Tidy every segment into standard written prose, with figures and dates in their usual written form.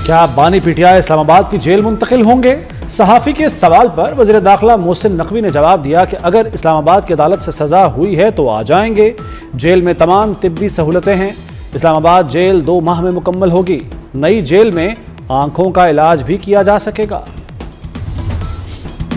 क्या बानी पीटीआई इस्लामाबाद की जेल मुंतकिल होंगे? सहाफ़ी के सवाल पर वज़ीर दाखिला मोहसिन नकवी ने जवाब दिया कि अगर इस्लामाबाद की अदालत से सज़ा हुई है तो आ जाएंगे। जेल में तमाम तिब्बी सहूलतें हैं। इस्लामाबाद जेल 2 माह में मुकम्मल होगी। नई जेल में आंखों का इलाज भी किया जा सकेगा।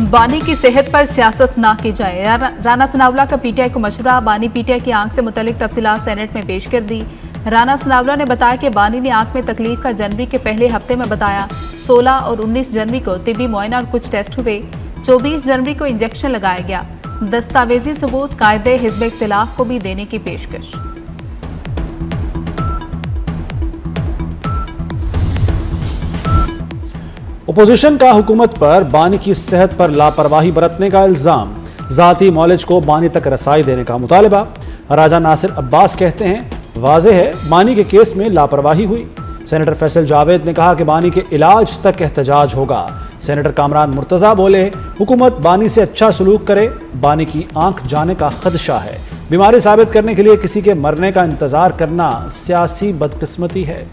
बानी की सेहत पर सियासत ना की जाए। राना सनाउल्लाह का पीटीआई को मशवरा। बानी पीटीआई की आंख से मुतल्लिक तफसीलात सेनेट में पेश कर दी। राना सनाउल्लाह ने बताया कि बानी ने आंख में तकलीफ का जनवरी के पहले हफ्ते में बताया। 16 और 19 जनवरी को तिब्बी मुआयना और कुछ टेस्ट हुए। 24 जनवरी को इंजेक्शन लगाया गया। दस्तावेजी सबूत कायदे हिज़्ब इख्तिलाफ को भी देने की पेशकश। अपोजिशन का हुकूमत पर बानी की सेहत पर लापरवाही बरतने का इल्जाम। जाती मॉलेज को बानी तक रसाई देने का मुतालबा। राजा नासिर अब्बास कहते हैं वाज़ेह है बानी के केस में लापरवाही हुई। सेनेटर फैसल जावेद ने कहा कि बानी के इलाज तक एहतजाज होगा। सेनेटर कामरान मुर्तज़ा बोले हुकूमत बानी से अच्छा सलूक करे। बानी की आंख जाने का खदशा है। बीमारी साबित करने के लिए किसी के मरने का इंतजार करना सियासी बदकिस्मती है।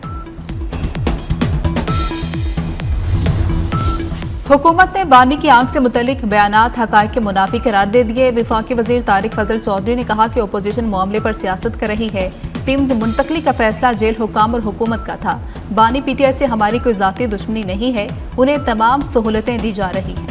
हुकूमत ने बानी की आंख से मुतल्लिक बयानात हकायक के मुनाफी करार दे दिए। वफाकी वजीर तारिक फजल चौधरी ने कहा कि अपोजिशन मामले पर सियासत कर रही है। पिम्स मुंतकली का फैसला जेल हुकाम और हुकूमत का था। बानी पीटीआई से हमारी कोई जाती दुश्मनी नहीं है। उन्हें तमाम सहूलतें दी जा रही हैं।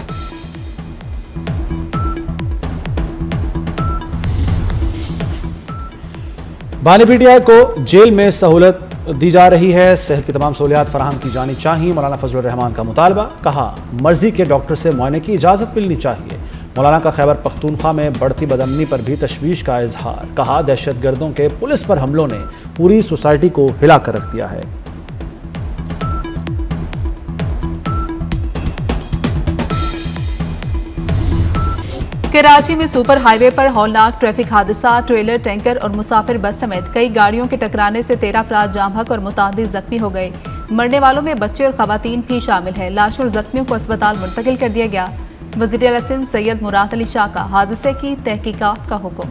बानी पीटीआई को जेल में सहूलत दी जा रही है। सेहत की तमाम सहूलियात फराहम की जानी चाहिए। मौलाना फजलुर रहमान का मुतालबा। कहा मर्जी के डॉक्टर से मुआयने की इजाज़त मिलनी चाहिए। मौलाना का खैबर पख्तूनख्वा में बढ़ती बदअमनी पर भी तशवीश का इजहार। कहा दहशतगर्दों के पुलिस पर हमलों ने पूरी सोसाइटी को हिला कर रख दिया है। कराची में सुपर हाईवे पर हौलनाक ट्रैफिक हादसा। ट्रेलर, टैंकर और मुसाफिर बस समेत कई गाड़ियों के टकराने से 13 अफराद जाम बहक और मुतादिद जख्मी हो गए। मरने वालों में बच्चे और खवातीन भी शामिल है। लाशों और जख्मियों को अस्पताल मुंतकिल कर दिया गया। वज़ीर आला सिंध सैयद मुराद अली शाह का हादसे की तहकीकात का हुक्म।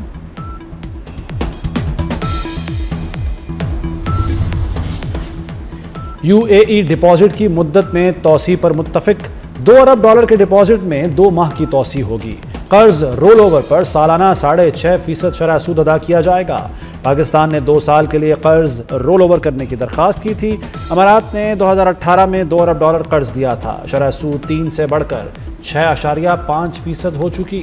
यूएई डिपॉजिट की मुद्दत में तौसी पर मुत्तफिक। $2 अरब के डिपॉजिट में 2 माह की तौसी होगी। कर्ज रोल ओवर पर सालाना 6.5% शरह सूद अदा किया जाएगा। पाकिस्तान ने 2 साल के लिए कर्ज रोल ओवर करने की दरख्वास्त की थी। अमारात ने 2018 में $2 अरब कर्ज दिया था। शरह सूद 3 से बढ़कर 6.5% हो चुकी।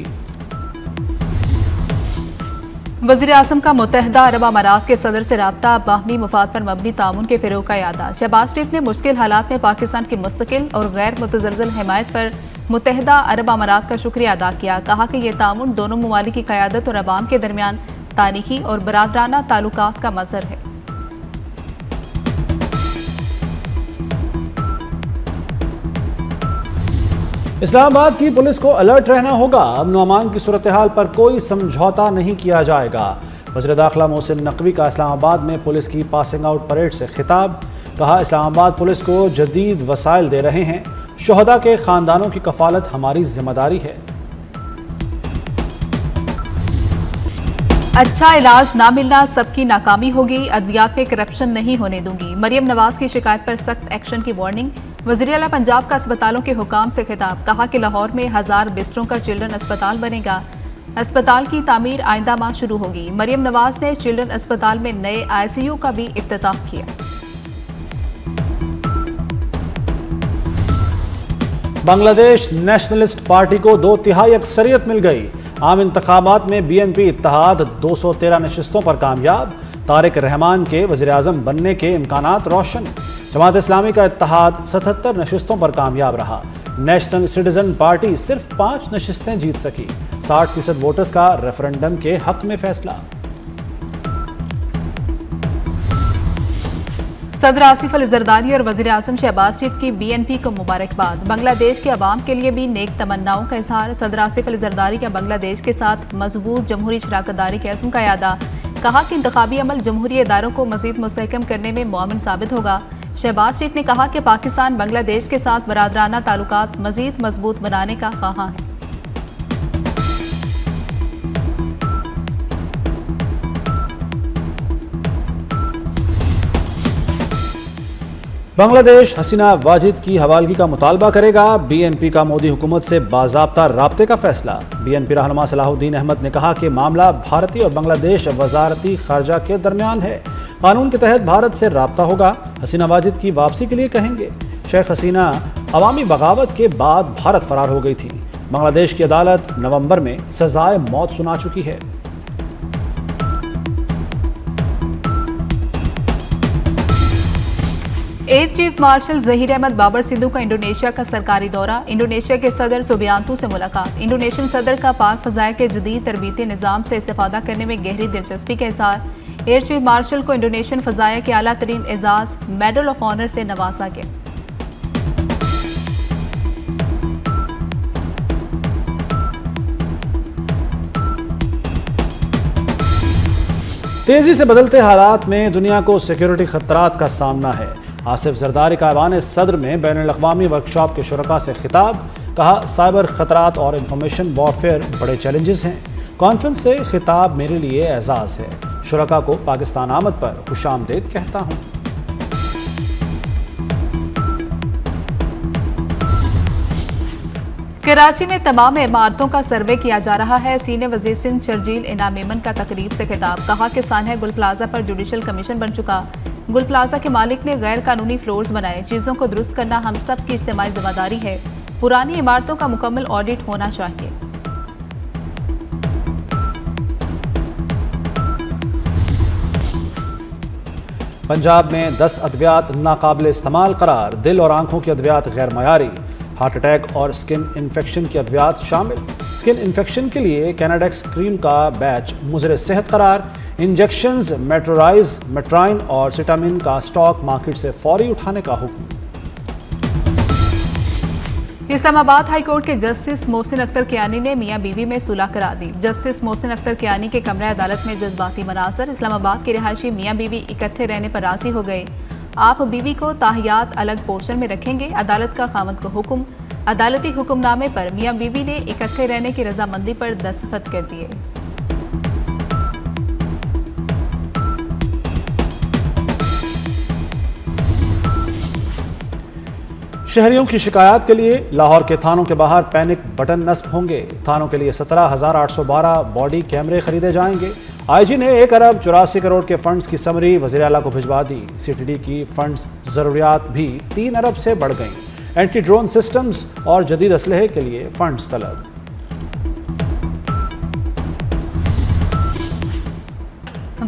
वज़ीर आज़म का मुत्तहिदा अरब अमारात के सदर से राब्ता। बाहमी मफाद पर मबनी ताउन के फ़रोग़ का यादा। शहबाज शरीफ ने मुश्किल हालात में पाकिस्तान की मुस्तकिल और गैर मुतज़लज़ल हिमायत पर मुत्तहिदा अरब अमारात का शुक्रिया अदा किया। कहा कि यह ताउन दोनों ममालिक की क़यादत और अवाम के दरमियान तारीखी और बरादराना ताल्लुकात का मज़हर है। इस्लामाबाद की पुलिस को अलर्ट रहना होगा। अमन व अमान की सूरत हाल पर कोई समझौता नहीं किया जाएगा। वज़ीर दाखिला मोहसिन नकवी का इस्लामाबाद में पुलिस की पासिंग आउट परेड से खिताब। कहा इस्लामाबाद पुलिस को जदीद वसाइल दे रहे हैं। शोहदा के खानदानों की कफालत हमारी जिम्मेदारी है। अच्छा इलाज ना मिलना सबकी नाकामी होगी। अद्वियात में करप्शन नहीं होने दूंगी। मरियम नवाज की शिकायत पर सख्त एक्शन की वार्निंग। वज़ीर आला पंजाब का अस्पतालों के हुकाम से खिताब। कहा कि लाहौर में 1000 बिस्तरों का चिल्ड्रन अस्पताल बनेगा। अस्पताल की तामीर आइंदा माह शुरू होगी। मरियम नवाज ने चिल्ड्रन अस्पताल में नए ICU का भी इफ्तिताह किया। बांग्लादेश नेशनलिस्ट पार्टी को 2/3 अक्सरियत मिल गई। आम इंतखाबात में BNP इत्तेहाद 213 नशिस्तों पर कामयाब। तारिक रहमान के वज़ीर आज़म बनने के इम्कानात रोशन। जमात इस्लामी का इत्तेहाद 77 नशिस्तों पर कामयाब रहा। नेशनल सिटीजन पार्टी सिर्फ 5 नशिस्तें जीत सकी। 60% वोटर्स का रेफरेंडम के हक में फैसला। सदर आसिफ अली जरदारी और वज़ीर आज़म शहबाज शरीफ की BNP को मुबारकबाद। बांग्लादेश के अवाम के लिए भी नेक तमन्नाओं का इजहार। सदर आसिफ अली जरदारी का बांग्लादेश के साथ मजबूत जमहूरी शराकतदारी के अज़्म का यादा। कहा कि इंतखाबी अमल जमहूरी इदारों को मज़ीद मुस्तहकम करने में मुआविन साबित होगा। शहबाज शरीफ ने कहा कि पाकिस्तान बांग्लादेश के साथ बरादराना ताल्लुकात मज़ीद मजबूत बनाने का ख्वाहां है। बांग्लादेश हसीना वाजिद की हवालगी का मुतालबा करेगा। बीएनपी का मोदी हुकूमत से बाज़ाब्ता राब्ते का फैसला। बीएनपी रहनुमा सलाहुद्दीन अहमद ने कहा कि मामला भारतीय और बांग्लादेश वजारती खारजा के दरमियान है। कानून के तहत भारत से राब्ता होगा। हसीना वाजिद की वापसी के लिए कहेंगे। शेख हसीना अवामी बगावत के बाद भारत फरार हो गई थी। बांग्लादेश की अदालत नवंबर में सजाए मौत सुना चुकी है। Air chief marshal Zaheer Ahmed Babar Sidhu का इंडोनेशिया का सरकारी दौरा। इंडोनेशिया के सदर सुबियांतो से मुलाकात। इंडोनेशियन सदर का पाक फजाया के जदीद तरबीती निज़ाम से इस्तेफादा करने में गहरी दिलचस्पी का इज़हार। एयर चीफ मार्शल को इंडोनेशियन फजाया के आला तरीन एजाज मेडल ऑफ ऑनर से नवाजा गया। तेजी से बदलते हालात में दुनिया को सिक्योरिटी खतरात का सामना है। आसिफ जरदारी का ऐवान सदर में बैनुल-अक़वामी वर्कशॉप के शुरका से खिताब। कहा, साइबर खतरात और इंफॉर्मेशन वॉरफेयर बड़े चैलेंजेस हैं। कॉन्फ्रेंस से खिताब मेरे लिए एजाज़ है। शुरका को पाकिस्तान आमद पर खुशामदीद कहता हूँ। कराची में तमाम इमारतों का सर्वे किया जा रहा है। सीनियर वज़ीर सिंध शर्जील इनाम मेमन का तकरीब से खिताब। कहा कि सानहा गुल प्लाजा पर जुडिशल कमीशन बन चुका। गुल प्लाजा के मालिक ने गैर कानूनी फ्लोर्स बनाए। चीज़ों को दुरुस्त करना हम सब की इज्तिमाई जिम्मेदारी है। पुरानी इमारतों का मुकम्मल ऑडिट होना चाहिए। पंजाब में 10 अद्वियात नाकाबिल इस्तेमाल करार। दिल और आंखों की अद्वियात गैर मयारी। हार्ट अटैक और स्किन इन्फेक्शन की अद्वियात शामिल। स्किन इन्फेक्शन के लिए कैनाडेक्स क्रीम का बैच मुज़र सेहत करार। इंजेक्शंस मेट्रोराइज, मेट्राइन और सिटामिन का स्टॉक मार्केट से फौरी उठाने का हुक्म। इस्लामाबाद हाई कोर्ट के जस्टिस मोहसिन अख्तर कियानी ने मियां बीवी में सुलह करा दी। जस्टिस मोहसिन अख्तर कियानी के कमरे अदालत में जज्बाती मनाजर। इस्लामाबाद के रिहायशी मियां बीवी इकट्ठे रहने पर राजी हो गए। आप बीवी को ताहियात अलग पोर्शन में रखेंगे। अदालत का खामद को हुक्म। अदालती हुक्मनामे पर मियां बीवी ने इकट्ठे रहने की रजामंदी पर दस्तखत कर दिए। शहरियों की शिकायत के लिए लाहौर के थानों के बाहर पैनिक बटन नस्ब होंगे। थानों के लिए 17,812 बॉडी कैमरे खरीदे जाएंगे। आईजी ने 1 अरब 84 करोड़ के फंड्स की समरी वज़ीर आला को भिजवा दी। सीटीडी की फंड्स ज़रूरियात भी 3 अरब से बढ़ गईं। एंटी ड्रोन सिस्टम्स और जदीद असलहे के लिए फंड्स तलब।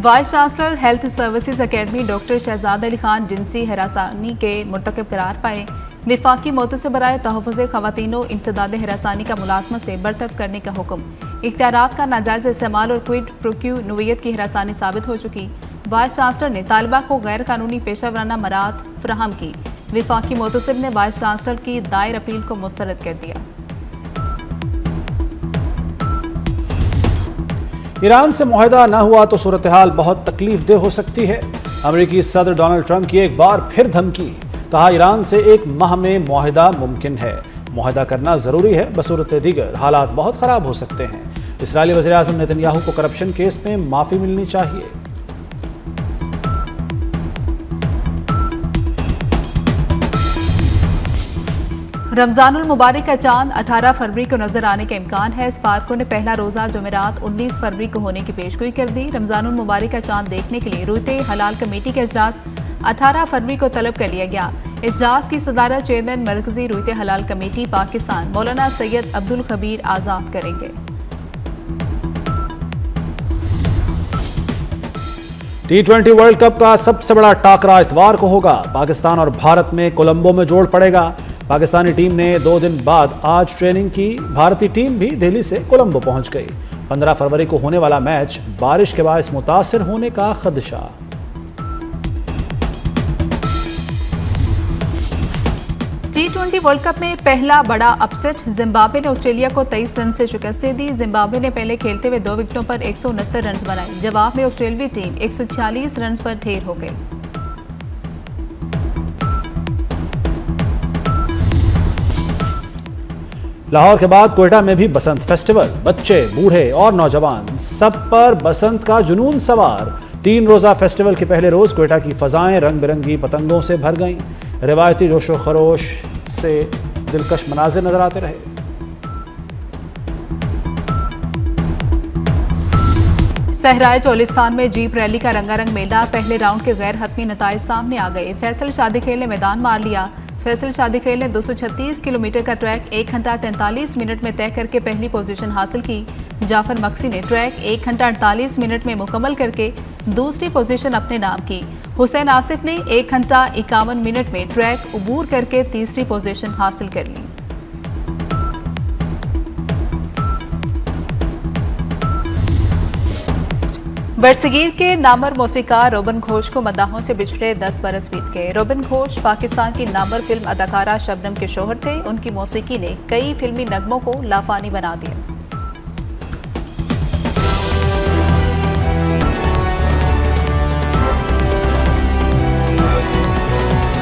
Vice chancellor health services academy doctor Shahzad Ali Khan जिनसी हरासानी के मुर्तकब करार पाए। विफाकी मोतसिब बराए तहफ़्फ़ुज़ ख़वातीन व इंसदाद हरासानी का मुलाज़मत से बरतरफ करने का हुक्म। इख्तियारात का नाजायज़ इस्तेमाल और क्विड प्रोक्यू नोयत की हरासानी साबित हो चुकी। वाइस चांसलर ने तालिबा को गैर कानूनी पेशा वराना मराहत फराहम की। विफाकी मोतसिब ने वाइस चांसलर की दायर अपील को मुस्तरद कर दिया। ईरान से मुआहदा न हुआ तो सूरत हाल बहुत तकलीफ दह हो सकती है। अमेरिकी सदर डोनाल्ड ट्रंप की एक बार फिर धमकी। कहा, ईरान से 1 माह में मुआहदा मुमकिन है। मुआहदा करना जरूरी है, बसूरत दीगर हालात बहुत खराब हो सकते हैं। इस्राईली वज़ीर आज़म नेतन्याहू को करप्शन केस में माफी मिलनी चाहिए। रमजानुल मुबारक का चांद 18 फरवरी को नजर आने का इम्कान है। स्पार्को ने पहला रोजा जुमेरात 19 फरवरी को होने की पेशगोई कर दी। रमजानुल मुबारक का चांद देखने के लिए रुयते हलाल कमेटी का इजलास 18 फरवरी को तलब कर लिया गया। इजलास की सदारत चेयरमैन मरकजी रुयते हलाल कमेटी पाकिस्तान मौलाना सैयद अब्दुल खबीर आजाद करेंगे। T20 वर्ल्ड कप का सबसे बड़ा टाकरा इतवार को होगा। पाकिस्तान और भारत में कोलंबो में जोड़ पड़ेगा। पाकिस्तानी टीम ने 2 दिन बाद आज ट्रेनिंग की। भारतीय टीम भी दिल्ली से कोलंबो पहुंच गई। 15 फरवरी को होने वाला मैच बारिश के बायस मुतासिर होने का खदशा। T20 वर्ल्ड कप में पहला बड़ा अपसेट। जिम्बाब्वे ने ऑस्ट्रेलिया को 23 रन से शिकस्त दे दी। जिम्बाब्वे ने पहले खेलते हुए 2 विकेटों पर 169 रन बनाए। जवाब में ऑस्ट्रेलियाई टीम 146 रन पर ढेर हो गई। लाहौर के बाद कोयटा में भी बसंत फेस्टिवल। बच्चे, बूढ़े और नौजवान सब पर बसंत का जुनून सवार। 3 रोजा फेस्टिवल के पहले रोज कोयटा की फजाएं रंग बिरंगी पतंगों से भर गईं। रिवायती जोशो खरोश से दिलकश मनाजिर नजर आते रहे। सहराए चोलिस्तान में जीप रैली का रंगारंग मेला। पहले राउंड के गैर हतमी नताइज सामने आ गए। फैसल शादीखेल ने मैदान मार लिया। फैसल शादीखेल ने 236 किलोमीटर का ट्रैक 1 घंटा 43 मिनट में तय करके पहली पोजीशन हासिल की। जाफर मक्सी ने ट्रैक 1 घंटा 48 मिनट में मुकम्मल करके दूसरी पोजीशन अपने नाम की। हुसैन आसिफ ने 1 घंटा 51 मिनट में ट्रैक उबूर करके तीसरी पोजीशन हासिल कर ली। बरसगीर के नामर मौसीकार रोबन घोष को मदाहों से बिछड़े 10 बरस बीत गए। रोबन घोष पाकिस्तान की नामर फिल्म अदाकारा शबनम के शोहर थे। उनकी मौसीकी ने कई फिल्मी नगमों को लाफानी बना दिया।